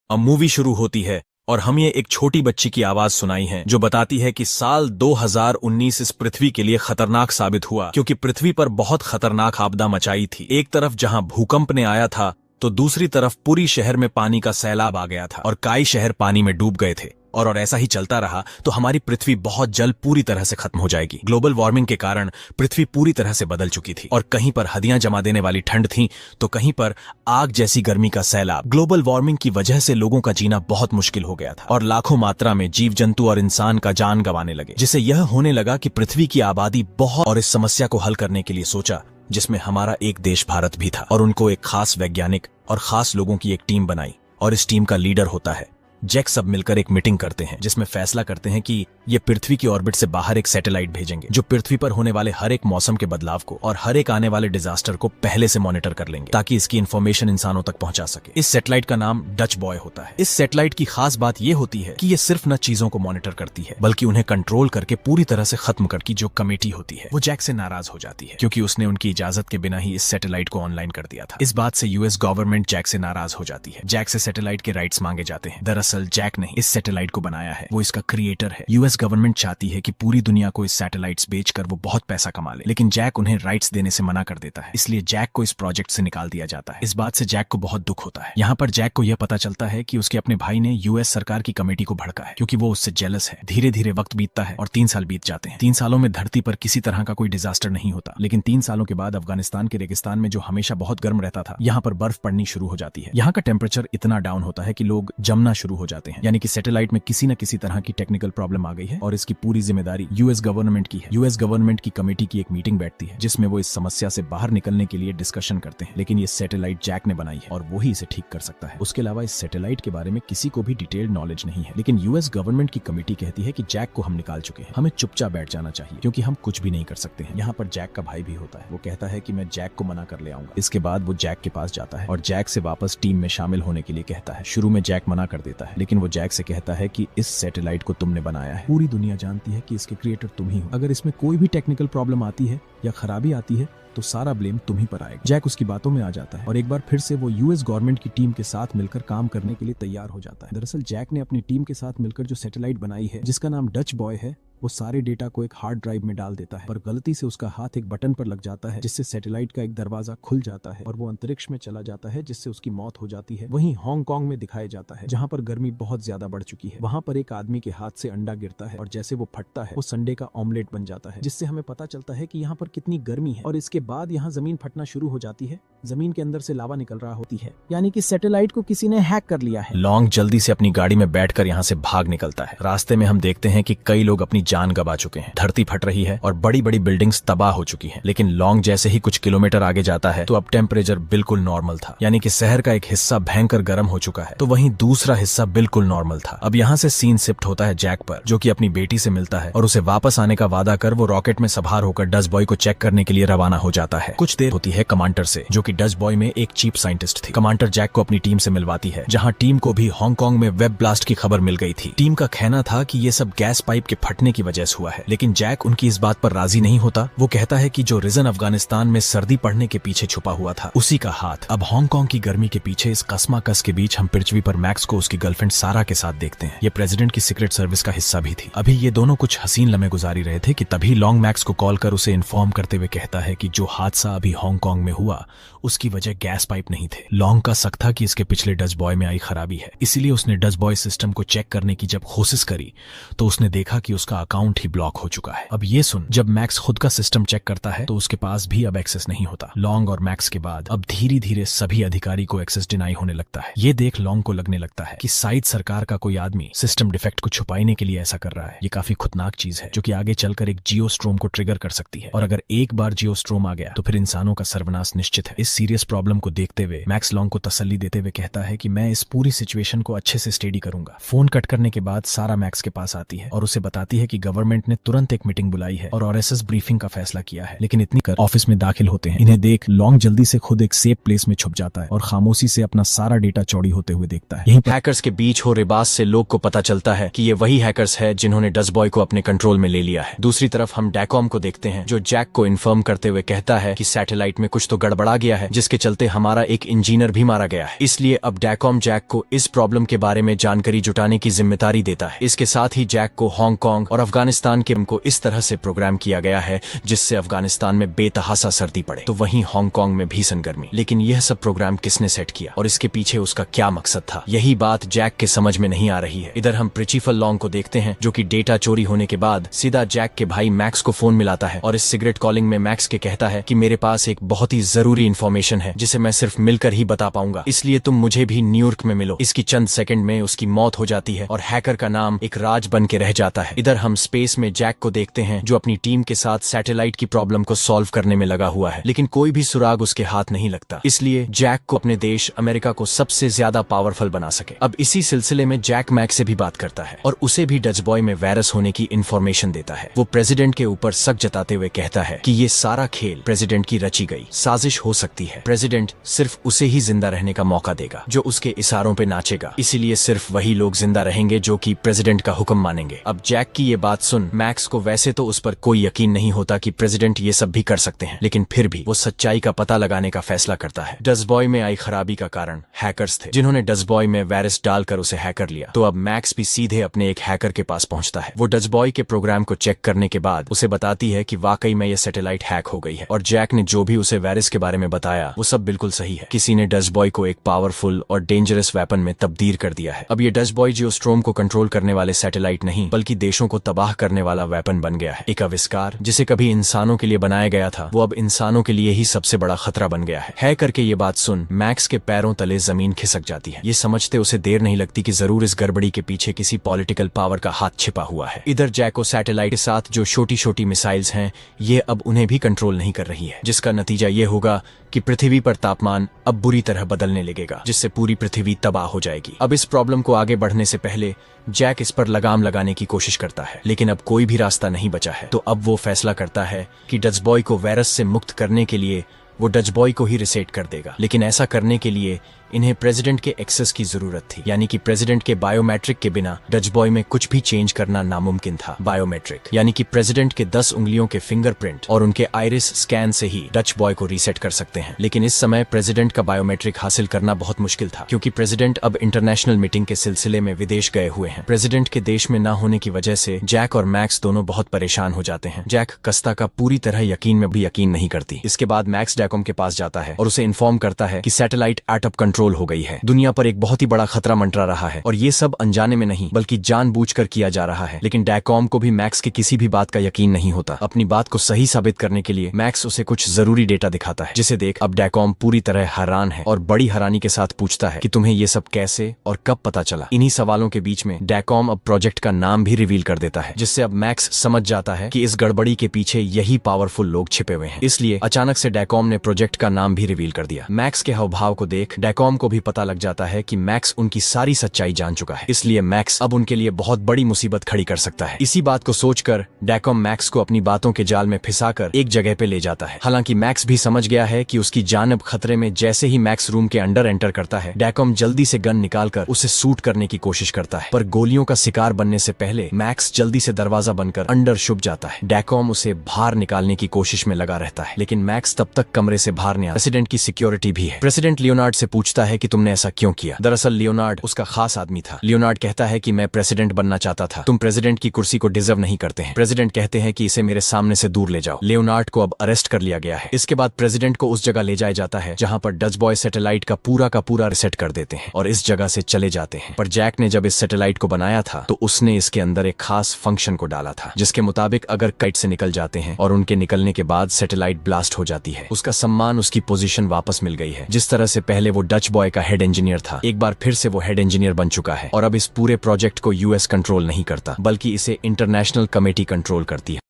अब मूवी शुरू होती है और हमें एक छोटी बच्ची की आवाज सुनाई है जो बताती है कि साल 2019 इस पृथ्वी के लिए खतरनाक साबित हुआ क्योंकि पृथ्वी पर बहुत खतरनाक आपदा मचाई थी। एक तरफ जहां भूकंप ने आया था तो दूसरी तरफ पूरी शहर में पानी का सैलाब आ गया था और कई शहर पानी में डूब गए थे। और ऐसा ही चलता रहा तो हमारी पृथ्वी बहुत जल्द पूरी तरह से खत्म हो जाएगी। ग्लोबल वार्मिंग के कारण पृथ्वी पूरी तरह से बदल चुकी थी और कहीं पर हदियां जमा देने वाली ठंड थी तो कहीं पर आग जैसी गर्मी का सैलाब। ग्लोबल वार्मिंग की वजह से लोगों का जीना बहुत मुश्किल हो गया था और लाखों मात्रा में जीव जंतु और इंसान का जान गंवाने लगे, जिससे यह होने लगा कि पृथ्वी की आबादी बहुत और इस समस्या को हल करने के लिए सोचा, जिसमें हमारा एक देश भारत भी था और उनको एक खास वैज्ञानिक और खास लोगों की एक टीम बनाई और इस टीम का लीडर होता है जैक। सब मिलकर एक मीटिंग करते हैं जिसमें फैसला करते हैं कि ये पृथ्वी की ऑर्बिट से बाहर एक सैटेलाइट भेजेंगे जो पृथ्वी पर होने वाले हर एक मौसम के बदलाव को और हर एक आने वाले डिजास्टर को पहले से मॉनिटर कर लेंगे ताकि इसकी इन्फॉर्मेशन इंसानों तक पहुंचा सके। इस सैटेलाइट का नाम डच बॉय होता है। इस सैटेलाइट की खास बात यह होती है कि ये सिर्फ न चीजों को मॉनिटर करती है बल्कि उन्हें कंट्रोल करके पूरी तरह से खत्म करके जो कमेटी होती है वो जैक से नाराज हो जाती है क्योंकि उसने उनकी इजाजत के बिना ही इस सैटेलाइट को ऑनलाइन कर दिया था। इस बात से यूएस गवर्नमेंट जैक से नाराज हो जाती है। जैक से सैटेलाइट के राइट्स मांगे जाते हैं। दरअसल जैक ने इस सैटेलाइट को बनाया है, वो इसका क्रिएटर है। यूएस गवर्नमेंट चाहती है कि पूरी दुनिया को इस सैटेलाइट्स बेचकर वो बहुत पैसा कमा ले, लेकिन जैक उन्हें राइट्स देने से मना कर देता है, इसलिए जैक को इस प्रोजेक्ट से निकाल दिया जाता है। इस बात से जैक को बहुत दुख होता है। यहाँ पर जैक को यह पता चलता है कि उसके अपने भाई ने यूएस सरकार की कमेटी को भड़का है क्योंकि वो उससे जेलस है। धीरे धीरे वक्त बीतता है और 3 साल बीत जाते हैं। 3 सालों में धरती पर किसी तरह का कोई डिजास्टर नहीं होता, लेकिन 3 सालों के बाद अफगानिस्तान के रेगिस्तान में जो हमेशा बहुत गर्म रहता था, यहाँ पर बर्फ पड़नी शुरू हो जाती है। यहाँ का टेम्परेचर इतना डाउन होता है कि लोग जमना शुरू हो जाते हैं, यानी कि सैटेलाइट में किसी न किसी तरह की टेक्निकल प्रॉब्लम आ गई है और इसकी पूरी जिम्मेदारी यूएस गवर्नमेंट की है। यूएस गवर्नमेंट की कमेटी की एक मीटिंग बैठती है जिसमें वो इस समस्या से बाहर निकलने के लिए डिस्कशन करते हैं, लेकिन ये सैटेलाइट जैक ने बनाई है और वो ही इसे ठीक कर सकता है। उसके अलावा इस सैटेलाइट के बारे में किसी को भी डिटेल्ड नॉलेज नहीं है, लेकिन यूएस गवर्नमेंट की कमेटी कहती है कि जैक को हम निकाल चुके हैं, हमें चुपचाप बैठ जाना चाहिए क्योंकि हम कुछ भी नहीं कर सकते हैं। यहाँ पर जैक का भाई भी होता है, वो कहता है कि मैं जैक को मना कर ले आऊंगा। इसके बाद वो जैक के पास जाता है और जैक से वापस टीम में शामिल होने के लिए कहता है। शुरू में जैक मना कर देता है, लेकिन वो जैक से कहता है कि इस सैटेलाइट को तुमने बनाया है, पूरी दुनिया जानती है कि इसके क्रिएटर तुम ही हो। अगर इसमें कोई भी टेक्निकल प्रॉब्लम आती है या खराबी आती है तो सारा ब्लेम तुम ही पर आएगा। जैक उसकी बातों में आ जाता है और एक बार फिर से वो यूएस गवर्नमेंट की टीम के साथ मिलकर काम करने के लिए तैयार हो जाता है। दरअसल जैक ने अपनी टीम के साथ मिलकर जो सैटेलाइट बनाई है जिसका नाम डच बॉय है, वो सारे डेटा को एक हार्ड ड्राइव में डाल देता है, पर गलती से उसका हाथ एक बटन पर लग जाता है जिससे सैटेलाइट का एक दरवाजा खुल जाता है और वो अंतरिक्ष में चला जाता है, जिससे उसकी मौत हो जाती है। वहीं हांगकांग में दिखाया जाता है जहाँ पर गर्मी बहुत ज्यादा बढ़ चुकी है। वहाँ पर एक आदमी के हाथ से अंडा गिरता है और जैसे वो फटता है वो संडे का ऑमलेट बन जाता है, जिससे हमें पता चलता है कि यहाँ पर कितनी गर्मी है। और इसके बाद यहाँ जमीन फटना शुरू हो जाती है, जमीन के अंदर से लावा निकल रहा होती है, यानी कि सैटेलाइट को किसी ने हैक कर लिया है। लॉन्ग जल्दी से अपनी गाड़ी में बैठकर यहाँ से भाग निकलता है। रास्ते में हम देखते हैं कि कई लोग अपनी जान गंवा चुके हैं। धरती फट रही है और बड़ी बड़ी बिल्डिंग्स तबाह हो चुकी हैं। लेकिन लॉन्ग जैसे ही कुछ किलोमीटर आगे जाता है तो अब टेम्परेचर बिल्कुल नॉर्मल था, यानी कि शहर का एक हिस्सा भयंकर गर्म हो चुका है तो वहीं दूसरा हिस्सा बिल्कुल नॉर्मल था। अब यहाँ से सीन शिफ्ट होता है जैक पर, जो कि अपनी बेटी से मिलता है और उसे वापस आने का वादा कर वो रॉकेट में सवार होकर डच बॉय को चेक करने के लिए रवाना हो जाता है। कुछ देर होती है कमांडर से, जो कि डच बॉय में एक चीफ साइंटिस्ट थी। कमांडर जैक को अपनी टीम से मिलवाती है, जहाँ टीम को भी हांगकांग में वेब ब्लास्ट की खबर मिल गई थी। टीम का कहना था कि ये सब गैस पाइप के फटने की वजह से हुआ है, लेकिन जैक उनकी इस बात पर राजी नहीं होता। वो कहता है कि जो रीजन अफगानिस्तान में सर्दी पड़ने के पीछे छुपा हुआ था उसी का हाथ। अब हांगकांग की गर्मी के पीछे इस कस्माकस के बीच हम पृथ्वी पर मैक्स को उसकी गर्लफ्रेंड सारा के साथ देखते हैं। ये प्रेसिडेंट की सीक्रेट सर्विस का हिस्सा भी थी। अभी ये दोनों कुछ हसीन लम्हे गुजारी रहे थे कि तभी लॉन्ग मैक्स को कॉल कर उसे इन्फॉर्म करते हुए कहता है कि जो हादसा अभी हांगकांग में हुआ उसकी वजह गैस पाइप नहीं थे। लॉन्ग का शक था कि इसके पिछले डच बॉय में आई खराबी है, इसीलिए उसने डच बॉय सिस्टम को चेक करने की जब कोशिश करी तो उसने देखा कि उसका अकाउंट ही ब्लॉक हो चुका है। अब ये सुन, जब मैक्स खुद का सिस्टम चेक करता है तो उसके पास भी अब एक्सेस नहीं होता। लॉन्ग और मैक्स के बाद अब धीरे धीरे सभी अधिकारी को एक्सेस डिनाई होने लगता है। ये देख लॉन्ग को लगने लगता है कि शायद सरकार का कोई आदमी सिस्टम डिफेक्ट को छुपाने के लिए ऐसा कर रहा है। ये काफी खतरनाक चीज है जो कि आगे चलकर एक जियोस्ट्रोम को ट्रिगर कर सकती है, और अगर एक बार जियोस्ट्रोम आ गया तो फिर इंसानों का सर्वनाश निश्चित है। इस सीरियस प्रॉब्लम को देखते हुए मैक्स लॉन्ग को तसल्ली देते हुए कहता है कि मैं इस पूरी सिचुएशन को अच्छे से स्टडी करूंगा। फोन कट करने के बाद सारा मैक्स के पास आती है और उसे बताती है कि कि गवर्नमेंट ने तुरंत एक मीटिंग बुलाई है और आरएसएस ब्रीफिंग का फैसला किया है। लेकिन इतनी कर ऑफिस में दाखिल होते हैं। इन्हें देख लॉन्ग जल्दी से खुद एक सेफ प्लेस में छुप जाता है और खामोशी से अपना सारा डेटा चोरी होते हुए देखता है। यहीं हैकर्स के बीच हो रिबास से लोग को पता चलता है कि ये वही हैकर्स है जिन्होंने डचबॉय को अपने कंट्रोल में ले लिया है। दूसरी तरफ हम डैकॉम को देखते हैं जो जैक को इन्फॉर्म करते हुए कहता है कि सैटेलाइट में कुछ तो गड़बड़ा गया है, जिसके चलते हमारा एक इंजीनियर भी मारा गया है। इसलिए अब डैकॉम जैक को इस प्रॉब्लम के बारे में जानकारी जुटाने की जिम्मेदारी देता है। इसके साथ ही जैक को हांगकांग और अफगानिस्तान के को इस तरह से प्रोग्राम किया गया है जिससे अफगानिस्तान में बेतहासा सर्दी पड़े तो वहीं हांगकांग में भीषण गर्मी। लेकिन यह सब प्रोग्राम किसने सेट किया और इसके पीछे उसका क्या मकसद था, यही बात जैक के समझ में नहीं आ रही है। इधर हम प्रिंसिपल लॉन्ग को देखते हैं जो कि डेटा चोरी होने के बाद सीधा जैक के भाई मैक्स को फोन मिलाता है और इस सिगरेट कॉलिंग में मैक्स के कहता है कि मेरे पास एक बहुत ही जरूरी इंफॉर्मेशन है जिसे मैं सिर्फ मिलकर ही बता पाऊंगा, इसलिए तुम मुझे भी न्यूयॉर्क में मिलो। इसकी चंद सेकंड में उसकी मौत हो जाती है और हैकर का नाम एक राज बन के रह जाता है। इधर हम स्पेस में जैक को देखते हैं जो अपनी टीम के साथ सैटेलाइट की प्रॉब्लम को सॉल्व करने में लगा हुआ है, लेकिन कोई भी सुराग उसके हाथ नहीं लगता। इसलिए जैक को अपने देश अमेरिका को सबसे ज्यादा पावरफुल बना सके। अब इसी सिलसिले में जैक मैक्स से भी बात करता है और उसे भी डचबॉय में वायरस होने की इंफॉर्मेशन देता है। वो प्रेसिडेंट के ऊपर शक जताते हुए कहता है कि ये सारा खेल प्रेसिडेंट की रची गई साजिश हो सकती है। प्रेसिडेंट सिर्फ उसे ही जिंदा रहने का मौका देगा जो उसके इशारों पे नाचेगा, इसीलिए सिर्फ वही लोग जिंदा रहेंगे जो कि प्रेसिडेंट का हुक्म मानेंगे। अब जैक की ये बात सुन मैक्स को वैसे तो उस पर कोई यकीन नहीं होता कि प्रेसिडेंट ये सब भी कर सकते हैं, लेकिन फिर भी वो सच्चाई का पता लगाने का फैसला करता है। डचबॉय में आई खराबी का कारण हैकर्स थे जिन्होंने डचबॉय में वायरस डालकर उसे हैक कर लिया। तो अब मैक्स भी सीधे अपने एक हैकर के पास पहुंचता है। वो डचबॉय के प्रोग्राम को चेक करने के बाद उसे बताती है कि वाकई में ये सैटेलाइट हैक हो गई है और जैक ने जो भी उसे वायरस के बारे में बताया वो सब बिल्कुल सही है। किसी ने डचबॉय को एक पावरफुल और डेंजरस वेपन में तब्दील कर दिया है। अब ये डचबॉय जियोस्ट्रोम को कंट्रोल करने वाले सैटेलाइट नहीं बल्कि देशों को तबाह करने वाला वेपन बन गया है। एक आविष्कार जिसे कभी इंसानों के लिए बनाया गया था वो अब इंसानों के लिए ही सबसे बड़ा खतरा बन गया है। हैकर के ये बात सुन मैक्स के पैरों तले जमीन खिसक जाती है। ये समझते उसे देर नहीं लगती कि जरूर इस गड़बड़ी के पीछे किसी पॉलिटिकल पावर का हाथ छिपा हुआ है। इधर जैको सैटेलाइट के साथ जो छोटी छोटी मिसाइल्स हैं ये अब उन्हें भी कंट्रोल नहीं कर रही है, जिसका नतीजा ये होगा कि पृथ्वी पर तापमान अब बुरी तरह बदलने लगेगा जिससे पूरी पृथ्वी तबाह हो जाएगी। अब इस प्रॉब्लम को आगे बढ़ने से पहले जैक इस पर लगाम लगाने की कोशिश करता है, लेकिन अब कोई भी रास्ता नहीं बचा है। तो अब वो फैसला करता है कि डचबॉय को वायरस से मुक्त करने के लिए वो डचबॉय को ही रिसेट कर देगा, लेकिन ऐसा करने के लिए इन्हें प्रेसिडेंट के एक्सेस की जरूरत थी, यानी कि प्रेसिडेंट के बायोमेट्रिक के बिना डचबॉय में कुछ भी चेंज करना नामुमकिन था। बायोमेट्रिक यानी कि प्रेसिडेंट के 10 उंगलियों के फिंगरप्रिंट और उनके आइरिस स्कैन से ही डचबॉय को रीसेट कर सकते हैं। लेकिन इस समय प्रेसिडेंट का बायोमेट्रिक हासिल करना बहुत मुश्किल था क्योंकि प्रेसिडेंट अब इंटरनेशनल मीटिंग के सिलसिले में विदेश गए हुए हैं। प्रेसिडेंट के देश में न होने की वजह से जैक और मैक्स दोनों बहुत परेशान हो जाते हैं। जैक कस्ता का पूरी तरह यकीन में भी यकीन नहीं करती। इसके बाद मैक्स डैकॉम के पास जाता है और उसे इन्फॉर्म करता है कि सैटेलाइट आउट ऑफ कंट्रोल हो गई है। दुनिया पर एक बहुत ही बड़ा खतरा मंडरा रहा है और ये सब अनजाने में नहीं बल्कि जानबूझकर किया जा रहा है। लेकिन डैकॉम को भी मैक्स की किसी भी बात का यकीन नहीं होता। अपनी बात को सही साबित करने के लिए मैक्स उसे कुछ जरूरी डेटा दिखाता है जिसे देख अब डैकॉम पूरी तरह हैरान है और बड़ी हैरानी के साथ पूछता है कि तुम्हें ये सब कैसे और कब पता चला। इन्हीं सवालों के बीच में डैकॉम अब प्रोजेक्ट का नाम भी रिवील कर देता है जिससे अब मैक्स समझ जाता है कि इस गड़बड़ी के पीछे यही पावरफुल लोग छिपे हुए हैं। इसलिए अचानक से डैकॉम ने प्रोजेक्ट का नाम भी रिवील कर दिया। मैक्स के हावभाव को देख डैकॉम को भी पता लग जाता है कि मैक्स उनकी सारी सच्चाई जान चुका है, इसलिए मैक्स अब उनके लिए बहुत बड़ी मुसीबत खड़ी कर सकता है। इसी बात को सोचकर डैकॉम मैक्स को अपनी बातों के जाल में फंसाकर एक जगह पे ले जाता है। हालांकि मैक्स भी समझ गया है कि उसकी जान अब खतरे में। जैसे ही मैक्स रूम के अंदर एंटर करता है डैकॉम जल्दी से गन निकालकर उसे शूट करने की कोशिश करता है, पर गोलियों का शिकार बनने से पहले मैक्स जल्दी से दरवाजा बनकर अंदर छुप जाता है। डैकॉम उसे बाहर निकालने की कोशिश में लगा रहता है, लेकिन मैक्स तब तक कमरे से बाहर नहीं आता। प्रेसिडेंट की सिक्योरिटी भी है। प्रेसिडेंट लियोनार्ड से पूछता है कि तुमने ऐसा क्यों किया। दरअसल लियोनार्ड उसका खास आदमी था। लियोनार्ड कहता है कि मैं प्रेसिडेंट बनना चाहता था, तुम प्रेसिडेंट की कुर्सी को डिजर्व नहीं करते हैं। प्रेसिडेंट कहते हैं कि इसे मेरे सामने से दूर ले जाओ। लियोनार्ड को अब अरेस्ट कर लिया गया है। इसके बाद प्रेसिडेंट को उस जगह ले जाया जाता है जहां पर डचबॉय सैटेलाइट का पूरा रिसेट कर देते हैं और इस जगह से चले जाते हैं। पर जैक ने जब इस सैटेलाइट को बनाया था तो उसने इसके अंदर एक खास फंक्शन को डाला था जिसके मुताबिक अगर काइट से निकल जाते हैं और उनके निकलने के बाद सैटेलाइट ब्लास्ट हो जाती है, उसका सम्मान उसकी पोजीशन वापस मिल गई है। जिस तरह से पहले वो डचबॉय का हेड इंजीनियर था, एक बार फिर से वो हेड इंजीनियर बन चुका है और अब इस पूरे प्रोजेक्ट को यूएस कंट्रोल नहीं करता बल्कि इसे इंटरनेशनल कमेटी कंट्रोल करती है।